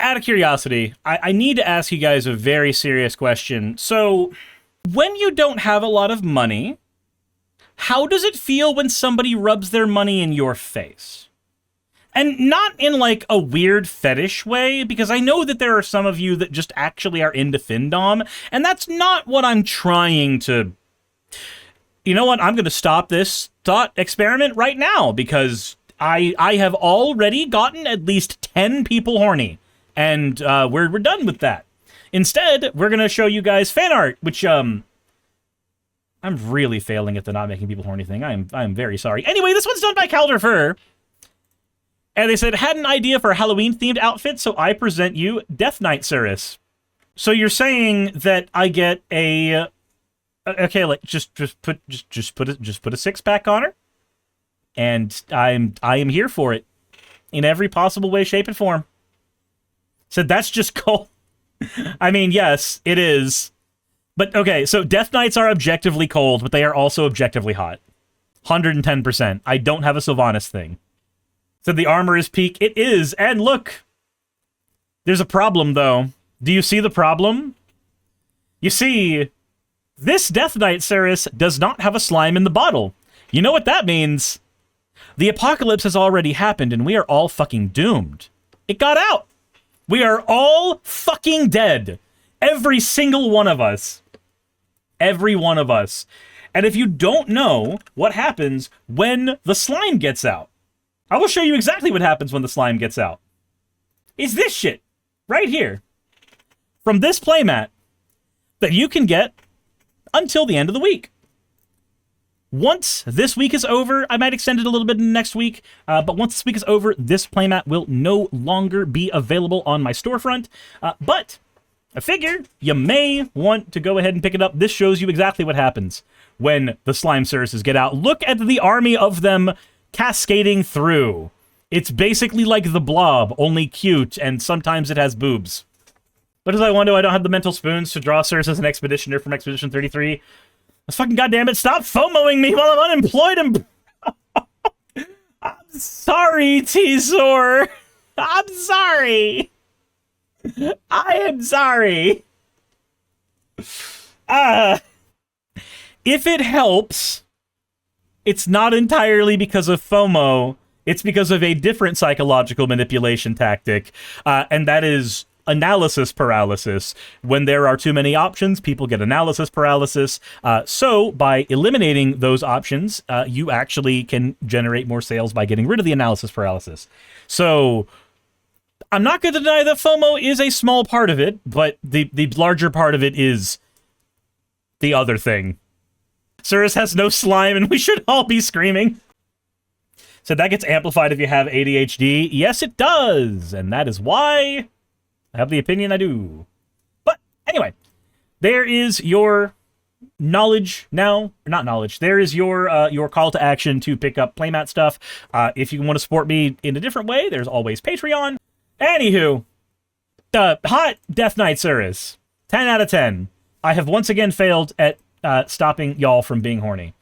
out of curiosity, I need to ask you guys a very serious question. So, when you don't have a lot of money, how does it feel when somebody rubs their money in your face? And not in, like, a weird fetish way, because I know that there are some of you that just actually are into Findom, and that's not what I'm trying to... You know what? I'm going to stop this thought experiment right now, because I have already gotten at least 10 people horny. And we're done with that. Instead, we're going to show you guys fan art, which, I'm really failing at the not making people horny thing. I'm very sorry. Anyway, this one's done by Calder Fur. And they said, had an idea for a Halloween-themed outfit, so I present you Death Knight Suris. So you're saying that I get a... Okay, like, just put a six-pack on her? And I am here for it. In every possible way, shape, and form. So that's just cold. I mean, yes, it is. But, okay, so Death Knights are objectively cold, but they are also objectively hot. 110%. I don't have a Sylvanas thing. So the armor is peak. It is. And look. There's a problem, though. Do you see the problem? You see, this Death Knight Suris does not have a slime in the bottle. You know what that means? The apocalypse has already happened, and we are all fucking doomed. It got out. We are all fucking dead. Every single one of us. Every one of us. And if you don't know what happens when the slime gets out, I will show you exactly what happens when the slime gets out. It's this shit. Right here. From this playmat. That you can get until the end of the week. Once this week is over, I might extend it a little bit in the next week, but once this week is over, this playmat will no longer be available on my storefront, but I figure you may want to go ahead and pick it up. This shows you exactly what happens when the slime Surises get out. Look at the army of them cascading through. It's basically like the Blob, only cute, and sometimes it has boobs. But as I wonder, I don't have the mental spoons to draw Suris as an expeditioner from Expedition 33. Let's fucking goddamn it, stop FOMOing me while I'm unemployed and... I'm sorry, T-Zor. I'm sorry. I am sorry. If it helps, it's not entirely because of FOMO. It's because of a different psychological manipulation tactic, and that is analysis paralysis. When there are too many options, people get analysis paralysis. So by eliminating those options, you actually can generate more sales by getting rid of the analysis paralysis. So I'm not going to deny that FOMO is a small part of it, but the larger part of it is the other thing. Suris has no slime, and we should all be screaming. So that gets amplified if you have ADHD. Yes, it does. And that is why I have the opinion I do. But anyway, there is your knowledge now. Not knowledge. There is your call to action to pick up playmat stuff. If you want to support me in a different way, there's always Patreon. Anywho, hot Death Knight Suris. 10 out of 10. I have once again failed at stopping y'all from being horny.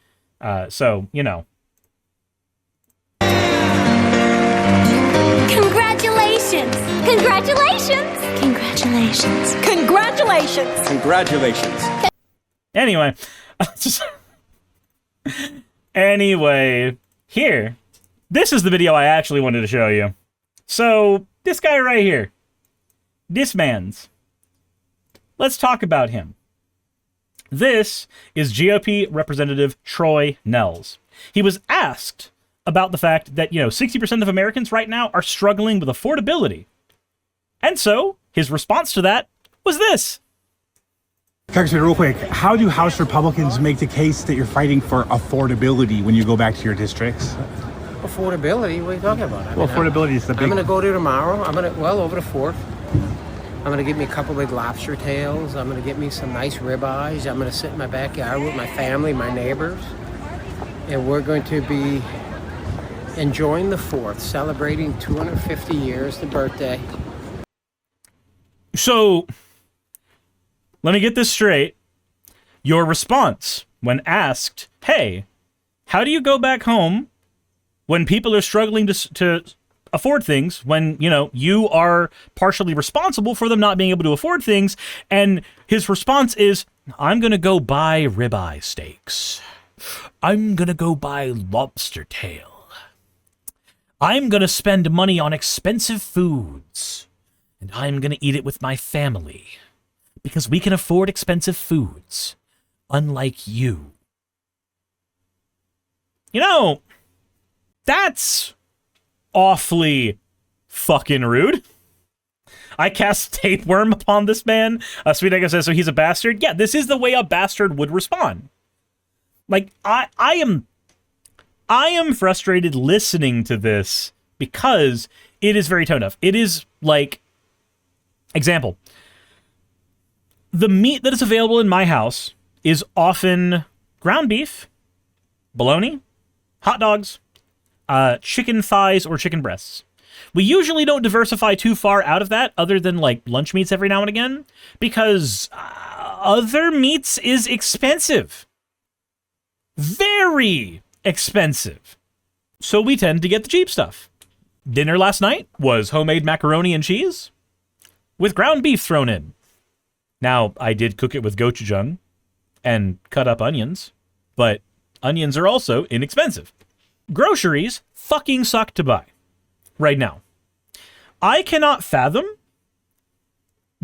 So, you know. Congratulations! Congratulations! Congratulations! Congratulations! Congratulations! Anyway. Anyway, here. This is the video I actually wanted to show you. So, this guy right here. This man's. Let's talk about him. This is GOP Representative Troy Nehls. He was asked about the fact that, 60% of Americans right now are struggling with affordability. And so, his response to that was this. Congressman, real quick, how do House Republicans make the case that you're fighting for affordability when you go back to your districts? Affordability? What are you talking about? Well, affordability is the big... I'm going to go there tomorrow. Over the 4th. I'm going to get me a couple big lobster tails. I'm going to get me some nice ribeyes. I'm going to sit in my backyard with my family, my neighbors. And we're going to be enjoying the 4th, celebrating 250 years, the birthday. So, let me get this straight. Your response when asked, hey, how do you go back home when people are struggling to afford things when, you know, you are partially responsible for them not being able to afford things. And his response is, I'm going to go buy ribeye steaks. I'm going to go buy lobster tail. I'm going to spend money on expensive foods. And I'm going to eat it with my family. Because we can afford expensive foods. Unlike you. You know, that's awfully fucking rude. I cast tapeworm upon this man. Sweet Echo says, so he's a bastard? Yeah, this is the way a bastard would respond. Like, I am frustrated listening to this because it is very tone deaf. It is like, example, the meat that is available in my house is often ground beef, bologna, hot dogs, chicken thighs, or chicken breasts. We usually don't diversify too far out of that other than like lunch meats every now and again because other meats is expensive. Very expensive. So we tend to get the cheap stuff. Dinner last night was homemade macaroni and cheese with ground beef thrown in. Now, I did cook it with gochujang and cut up onions, but onions are also inexpensive. Groceries fucking suck to buy right now. I cannot fathom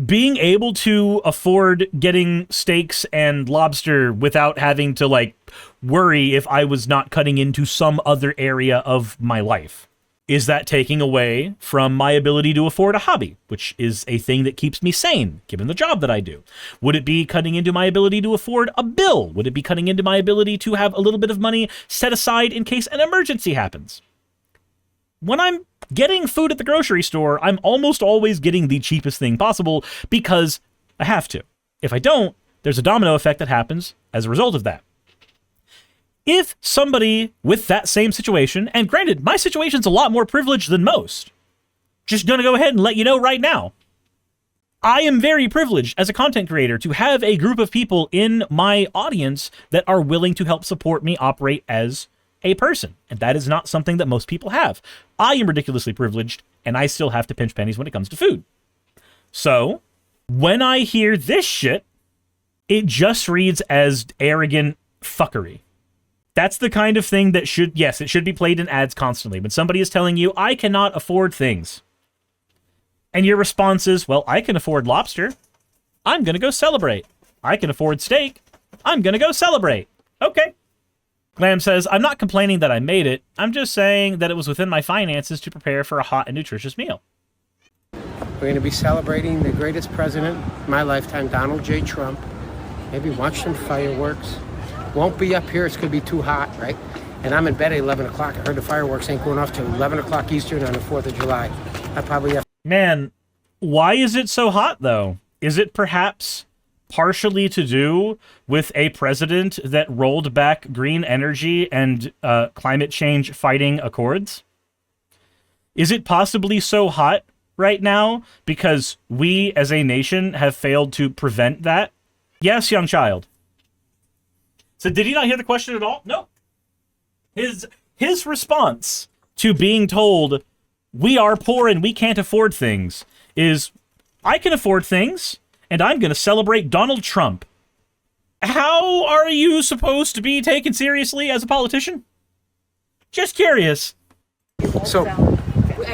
being able to afford getting steaks and lobster without having to, like, worry if I was not cutting into some other area of my life. Is that taking away from my ability to afford a hobby, which is a thing that keeps me sane, given the job that I do? Would it be cutting into my ability to afford a bill? Would it be cutting into my ability to have a little bit of money set aside in case an emergency happens? When I'm getting food at the grocery store, I'm almost always getting the cheapest thing possible because I have to. If I don't, there's a domino effect that happens as a result of that. If somebody with that same situation, and granted, my situation's a lot more privileged than most, just gonna go ahead and let you know right now, I am very privileged as a content creator to have a group of people in my audience that are willing to help support me operate as a person. And that is not something that most people have. I am ridiculously privileged, and I still have to pinch pennies when it comes to food. So, when I hear this shit, it just reads as arrogant fuckery. That's the kind of thing that should, yes, it should be played in ads constantly. When somebody is telling you, I cannot afford things. And your response is, well, I can afford lobster. I'm going to go celebrate. I can afford steak. I'm going to go celebrate. Okay. Glam says, I'm not complaining that I made it. I'm just saying that it was within my finances to prepare for a hot and nutritious meal. We're going to be celebrating the greatest president of my lifetime, Donald J. Trump. Maybe watch some fireworks. Won't be up here. It's going to be too hot, right? And I'm in bed at 11 o'clock. I heard the fireworks ain't going off till 11 o'clock Eastern on the 4th of July. I probably have... Man, why is it so hot, though? Is it perhaps partially to do with a president that rolled back green energy and climate change fighting accords? Is it possibly so hot right now because we as a nation have failed to prevent that? Yes, young child. So did he not hear the question at all? No. His response to being told we are poor and we can't afford things is, I can afford things and I'm going to celebrate Donald Trump. How are you supposed to be taken seriously as a politician? Just curious. So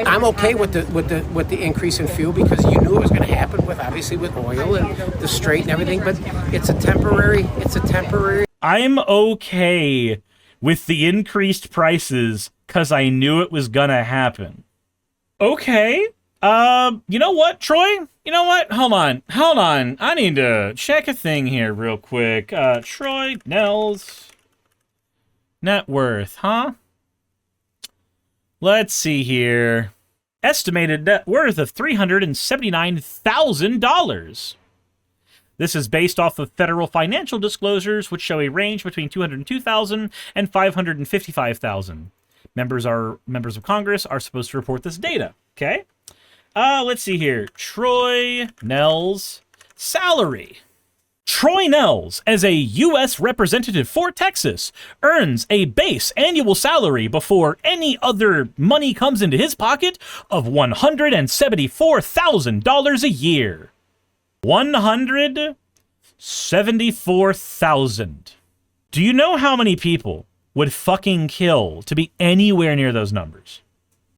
I'm okay with the increase in fuel because you knew it was going to happen with, obviously, with oil and the Strait and everything, but it's a temporary. I'm okay with the increased prices because I knew it was gonna happen. Okay. You know what, Troy? You know what? Hold on. I need to check a thing here real quick. Troy Nehls net worth, huh? Let's see here. Estimated net worth of $379,000. This is based off of federal financial disclosures, which show a range between $202,000 and $555,000. Members of Congress are supposed to report this data. Okay. Let's see here. Troy Nehls salary. Troy Nehls, as a U.S. representative for Texas, earns a base annual salary before any other money comes into his pocket of $174,000 a year. $174,000. Do you know how many people would fucking kill to be anywhere near those numbers?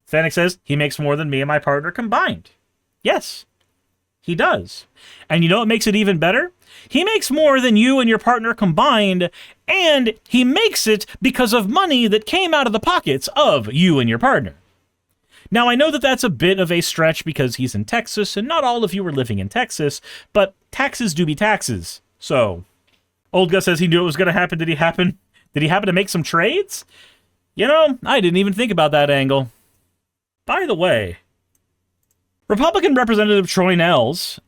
Fennec says he makes more than me and my partner combined. Yes, he does. And you know what makes it even better? He makes more than you and your partner combined, and he makes it because of money that came out of the pockets of you and your partner. Now, I know that that's a bit of a stretch because he's in Texas, and not all of you are living in Texas, but taxes do be taxes. So, Old Gus says he knew it was going to happen. Did he happen to make some trades? You know, I didn't even think about that angle. By the way, Republican Representative Troy Nehls,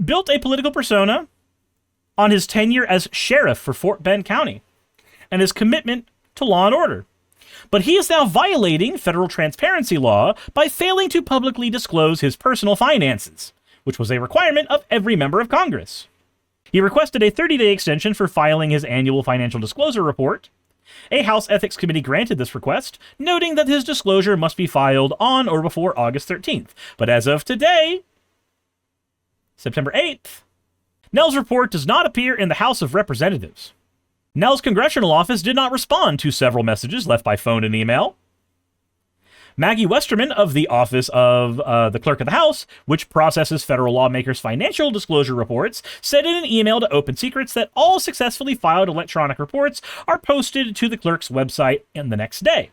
built a political persona on his tenure as sheriff for Fort Bend County and his commitment to law and order. But he is now violating federal transparency law by failing to publicly disclose his personal finances, which was a requirement of every member of Congress. He requested a 30-day extension for filing his annual financial disclosure report. A House Ethics Committee granted this request, noting that his disclosure must be filed on or before August 13th. But as of today, September 8th, Nehls' report does not appear in the House of Representatives. Nehls' congressional office did not respond to several messages left by phone and email. Maggie Westerman of the Office of the Clerk of the House, which processes federal lawmakers' financial disclosure reports, said in an email to Open Secrets that all successfully filed electronic reports are posted to the clerk's website in the next day.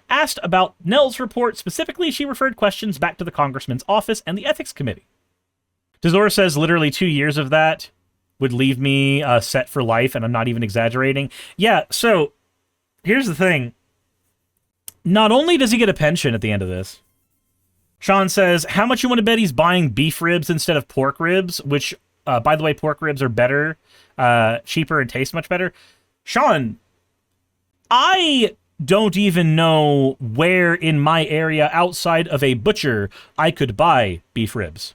Asked about Nehls' report specifically, she referred questions back to the congressman's office and the Ethics Committee. Dezora says literally 2 years of that would leave me set for life, and I'm not even exaggerating. Yeah, so here's the thing. Not only does he get a pension at the end of this, Sean says, how much you want to bet he's buying beef ribs instead of pork ribs, which, by the way, pork ribs are better, cheaper, and taste much better. Sean, I don't even know where in my area outside of a butcher I could buy beef ribs.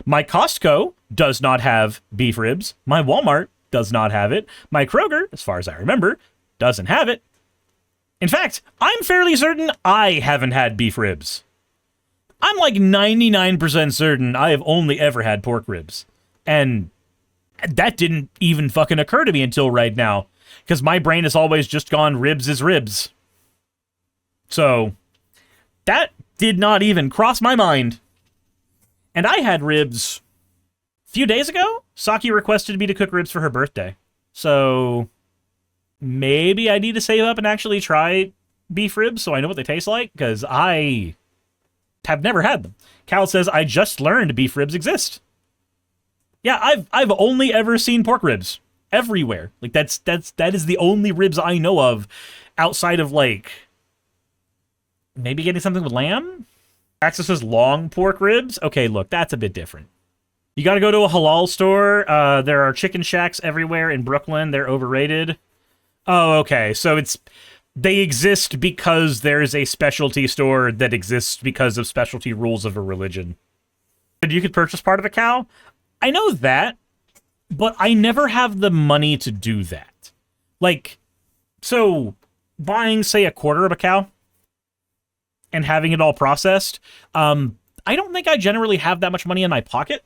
My Costco does not have beef ribs. My Walmart does not have it. My Kroger, as far as I remember, doesn't have it. In fact, I'm fairly certain I haven't had beef ribs. I'm like 99% certain I have only ever had pork ribs. And that didn't even fucking occur to me until right now, because my brain has always just gone ribs is ribs. So, that did not even cross my mind. And I had ribs a few days ago. Saki requested me to cook ribs for her birthday. So maybe I need to save up and actually try beef ribs so I know what they taste like, because I have never had them. Cal says, I just learned beef ribs exist. Yeah, I've only ever seen pork ribs everywhere. Like that is the only ribs I know of outside of like maybe getting something with lamb. Axel says long pork ribs. Okay, look, that's a bit different. You got to go to a halal store. There are chicken shacks everywhere in Brooklyn. They're overrated. Oh, okay. So they exist because there's a specialty store that exists because of specialty rules of a religion. But you could purchase part of a cow. I know that, but I never have the money to do that. Like, so buying, say, a quarter of a cow and having it all processed, I don't think I generally have that much money in my pocket.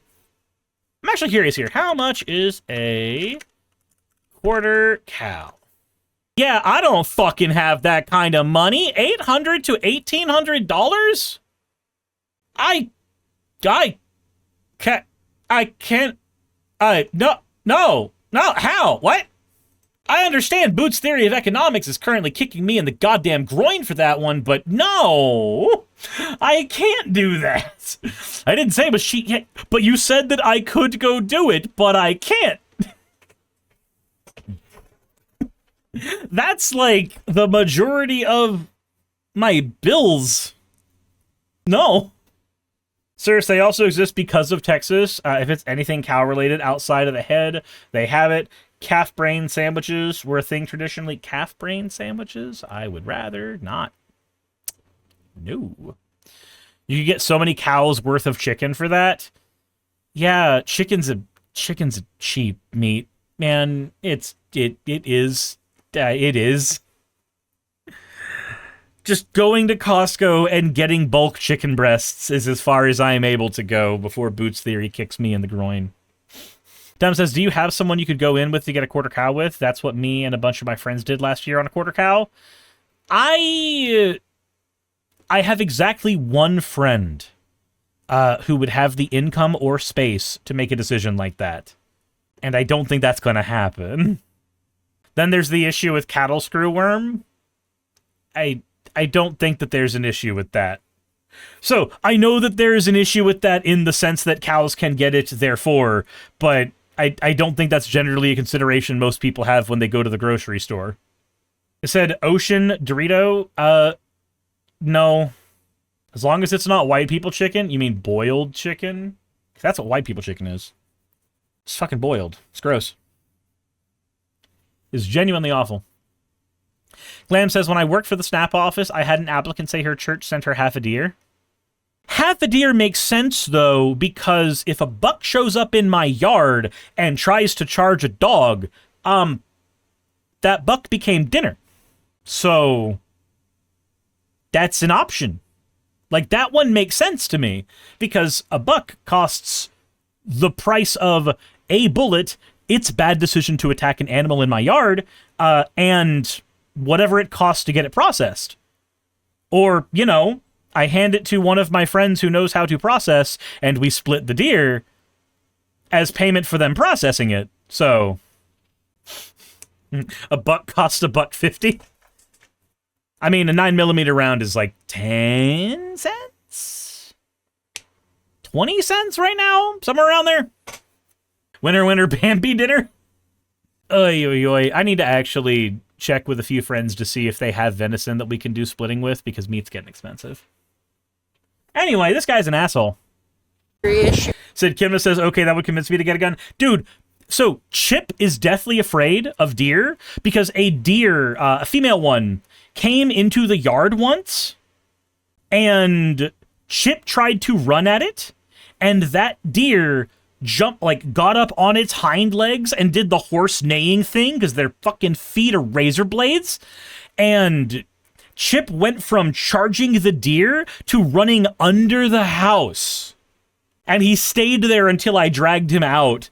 I'm actually curious here. How much is a quarter cow? Yeah, I don't fucking have that kind of money. $800 to $1,800? No, how? What? I understand Boots' theory of economics is currently kicking me in the goddamn groin for that one, but no, I can't do that. I didn't say, but you said that I could go do it, but I can't. That's like the majority of my bills. No. Suris, they also exist because of Texas. If it's anything cow-related outside of the head, they have it. Calf brain sandwiches were a thing traditionally. Calf brain sandwiches? I would rather not. No. You could get so many cows worth of chicken for that. Yeah, chicken's a chicken's cheap meat, man. It is. Just going to Costco and getting bulk chicken breasts is as far as I am able to go before Boots Theory kicks me in the groin. Dem says, do you have someone you could go in with to get a quarter cow with? That's what me and a bunch of my friends did last year on a quarter cow. I have exactly one friend who would have the income or space to make a decision like that. And I don't think that's going to happen. Then there's the issue with cattle screwworm. I don't think that there's an issue with that. So, I know that there's an issue with that in the sense that cows can get it, therefore, but I don't think that's generally a consideration most people have when they go to the grocery store. It said Ocean Dorito. No. As long as it's not white people chicken. You mean boiled chicken? That's what white people chicken is. It's fucking boiled. It's gross. It's genuinely awful. Glam says, when I worked for the SNAP office, I had an applicant say her church sent her half a deer. Half a deer makes sense, though, because if a buck shows up in my yard and tries to charge a dog, that buck became dinner. So, that's an option. Like, that one makes sense to me, because a buck costs the price of a bullet, its bad decision to attack an animal in my yard, and whatever it costs to get it processed. Or, you know, I hand it to one of my friends who knows how to process, and we split the deer as payment for them processing it. So, a buck costs $1.50. I mean, a 9mm round is like 10 cents? 20 cents right now? Somewhere around there? Winner, Bambi dinner? Oy, oy, oy. I need to actually check with a few friends to see if they have venison that we can do splitting with, because meat's getting expensive. Anyway, this guy's an asshole. Sid Kimna says, okay, that would convince me to get a gun. Dude, so Chip is deathly afraid of deer because a deer, a female one, came into the yard once, and Chip tried to run at it, and that deer got up on its hind legs and did the horse neighing thing, because their fucking feet are razor blades, and Chip went from charging the deer to running under the house. And he stayed there until I dragged him out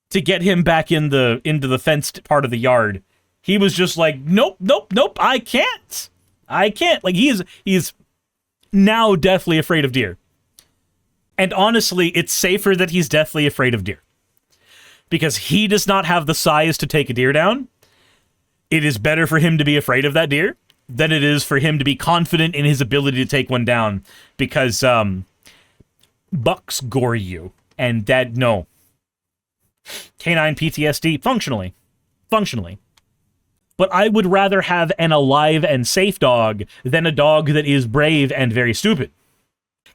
to get him back into the fenced part of the yard. He was just like, nope, I can't. Like, he's now deathly afraid of deer. And honestly, it's safer that he's deathly afraid of deer, because he does not have the size to take a deer down. It is better for him to be afraid of that deer than it is for him to be confident in his ability to take one down, because bucks gore you, and that, no. Canine PTSD, functionally. But I would rather have an alive and safe dog than a dog that is brave and very stupid.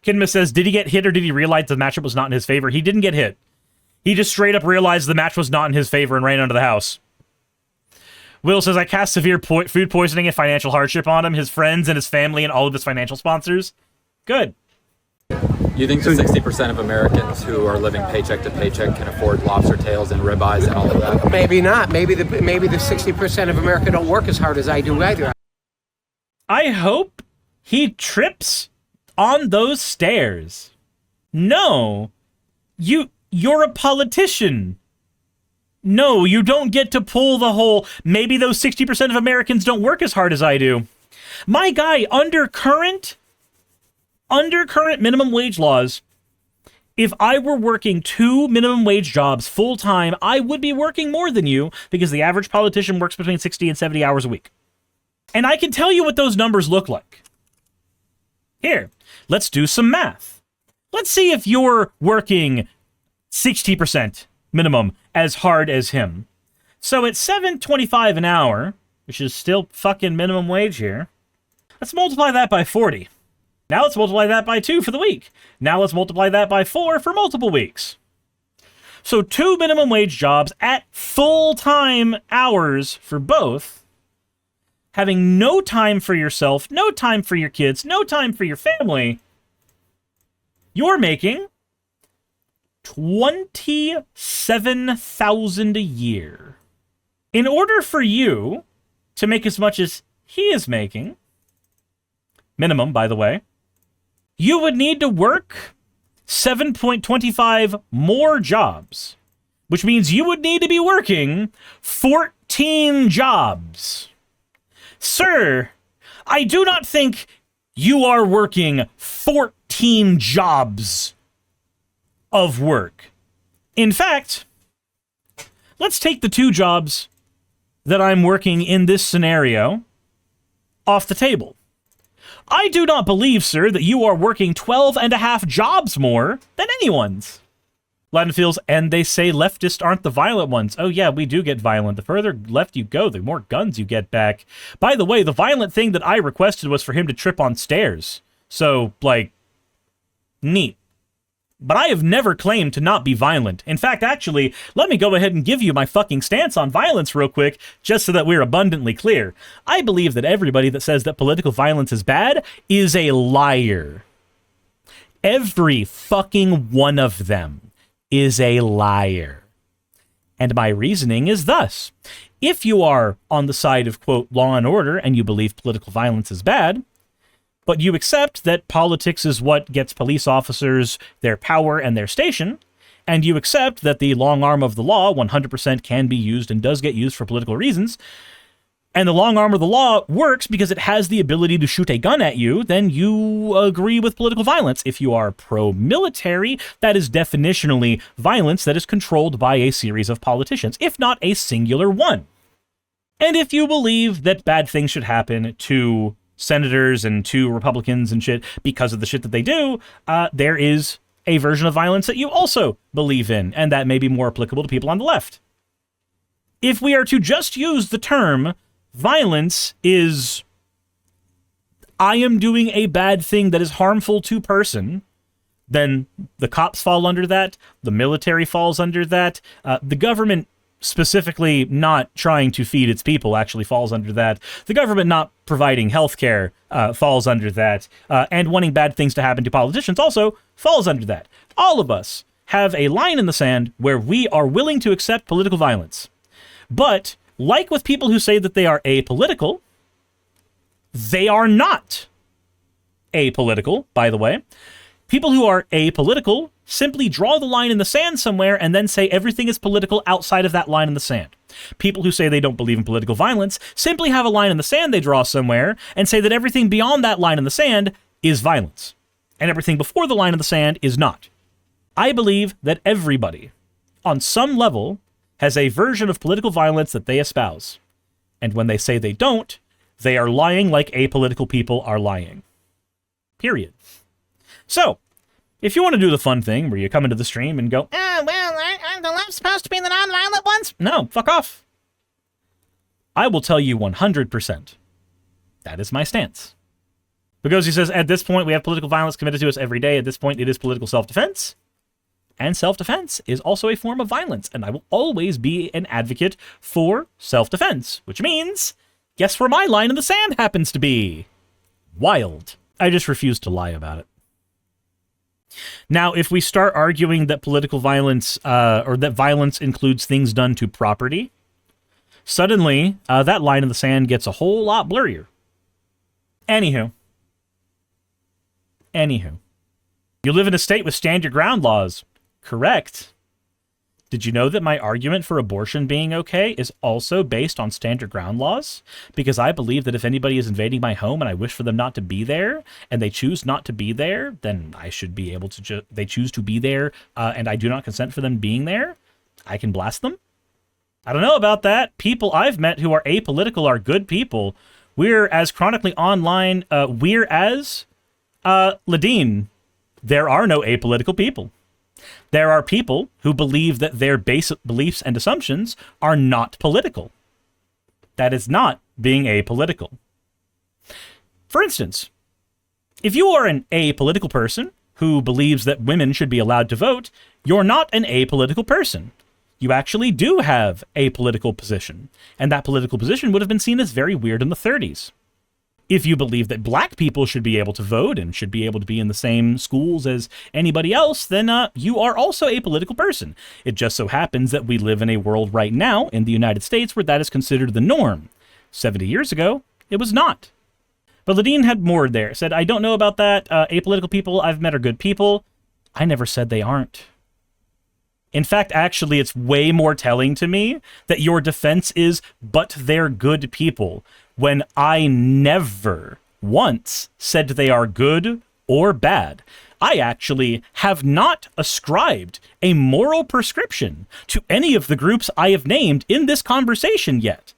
Kinma says, did he get hit, or did he realize the matchup was not in his favor? He didn't get hit. He just straight up realized the match was not in his favor and ran under the house. Will says, I cast severe food poisoning and financial hardship on him, his friends and his family, and all of his financial sponsors. Good. You think the 60% of Americans who are living paycheck to paycheck can afford lobster tails and ribeyes and all of that? Maybe not. Maybe the 60% of America don't work as hard as I do either. I hope he trips on those stairs. No. You're a politician. No, you don't get to pull the whole, maybe those 60% of Americans don't work as hard as I do. My guy, under current minimum wage laws, if I were working 2 minimum wage jobs full-time, I would be working more than you, because the average politician works between 60 and 70 hours a week. And I can tell you what those numbers look like. Here, let's do some math. Let's see if you're working 60% minimum as hard as him. So at $7.25 an hour, which is still fucking minimum wage here, let's multiply that by 40. Now let's multiply that by 2 for the week. Now let's multiply that by 4 for multiple weeks. So 2 minimum wage jobs at full-time hours for both, having no time for yourself, no time for your kids, no time for your family, you're making $27,000 a year. In order for you to make as much as he is making, minimum, by the way, you would need to work 7.25 more jobs, which means you would need to be working 14 jobs. Sir, I do not think you are working 14 jobs of work. In fact, let's take the 2 jobs that I'm working in this scenario off the table. I do not believe, sir, that you are working 12 and a half jobs more than anyone's. Latin feels, and they say leftists aren't the violent ones. Oh yeah, we do get violent. The further left you go, the more guns you get back. By the way, the violent thing that I requested was for him to trip on stairs. So, like, neat. But I have never claimed to not be violent. In fact, actually, let me go ahead and give you my fucking stance on violence real quick, just so that we're abundantly clear. I believe that everybody that says that political violence is bad is a liar. Every fucking one of them is a liar. And my reasoning is thus. If you are on the side of, quote, law and order, and you believe political violence is bad, but you accept that politics is what gets police officers their power and their station, and you accept that the long arm of the law 100% can be used and does get used for political reasons, and the long arm of the law works because it has the ability to shoot a gun at you, then you agree with political violence. If you are pro-military, that is definitionally violence that is controlled by a series of politicians, if not a singular one. And if you believe that bad things should happen to senators and to Republicans and shit because of the shit that they do, there is a version of violence that you also believe in, and that may be more applicable to people on the left. If we are to just use the term, violence is, I am doing a bad thing that is harmful to person, then the cops fall under that, the military falls under that, the government specifically not trying to feed its people actually falls under that. The government not providing healthcare falls under that. And wanting bad things to happen to politicians also falls under that. All of us have a line in the sand where we are willing to accept political violence. But, like with people who say that they are apolitical, they are not apolitical, by the way. People who are apolitical simply draw the line in the sand somewhere and then say everything is political outside of that line in the sand. People who say they don't believe in political violence simply have a line in the sand they draw somewhere and say that everything beyond that line in the sand is violence, and everything before the line in the sand is not. I believe that everybody, on some level, has a version of political violence that they espouse. And when they say they don't, they are lying like apolitical people are lying. Period. So, if you want to do the fun thing where you come into the stream and go, aren't the left supposed to be the non-violent ones? No, fuck off. I will tell you 100%. That is my stance. Because he says, at this point, we have political violence committed to us every day. At this point, it is political self-defense. And self-defense is also a form of violence. And I will always be an advocate for self-defense. Which means, guess where my line in the sand happens to be? Wild. I just refuse to lie about it. Now, if we start arguing that political violence, or that violence includes things done to property, suddenly that line in the sand gets a whole lot blurrier. Anywho. You live in a state with stand your ground laws. Correct. Did you know that my argument for abortion being okay is also based on stand your ground laws? Because I believe that if anybody is invading my home and I wish for them not to be there, and they choose not to be there, then I should be able to they choose to be there, and I do not consent for them being there, I can blast them? I don't know about that. People I've met who are apolitical are good people. We're as chronically online, Ladine, there are no apolitical people. There are people who believe that their basic beliefs and assumptions are not political. That is not being apolitical. For instance, if you are an apolitical person who believes that women should be allowed to vote, you're not an apolitical person. You actually do have a political position, and that political position would have been seen as very weird in the 30s. If you believe that black people should be able to vote and should be able to be in the same schools as anybody else, then you are also a political person. It just so happens that we live in a world right now in the United States where that is considered the norm. 70 years ago, it was not. But Ladine had more there. Said, I don't know about that. Apolitical people I've met are good people. I never said they aren't. In fact, actually, it's way more telling to me that your defense is, but they're good people, when I never once said they are good or bad. I actually have not ascribed a moral prescription to any of the groups I have named in this conversation yet.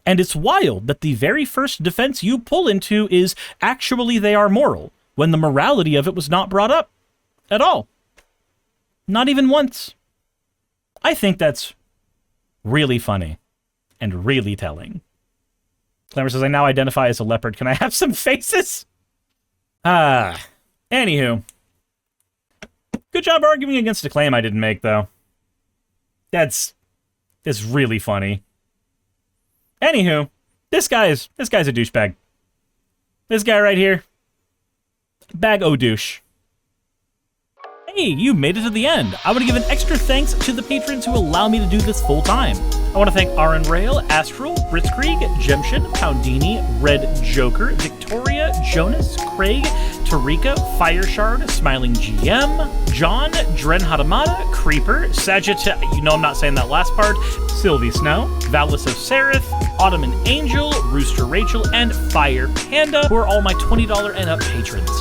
And it's wild that the very first defense you pull into is actually they are moral, when the morality of it was not brought up at all. Not even once. I think that's really funny and really telling. Clemmer says, I now identify as a leopard. Can I have some faces? Anywho. Good job arguing against a claim I didn't make, though. It's really funny. Anywho, this guy's a douchebag. This guy right here. Bag o' douche. Hey, you made it to the end. I want to give an extra thanks to the patrons who allow me to do this full time. I want to thank Aaron Rail, Astral, Blitzkrieg, Jemshin, Poundini, Red Joker, Victoria, Jonas, Craig, Tarika, Fireshard, Smiling GM, John, Dren Hadamada, Creeper, Sagitta, you know I'm not saying that last part, Sylvie Snow, Valis of Seraph, Ottoman Angel, Rooster Rachel, and Fire Panda, who are all my $20 and up patrons.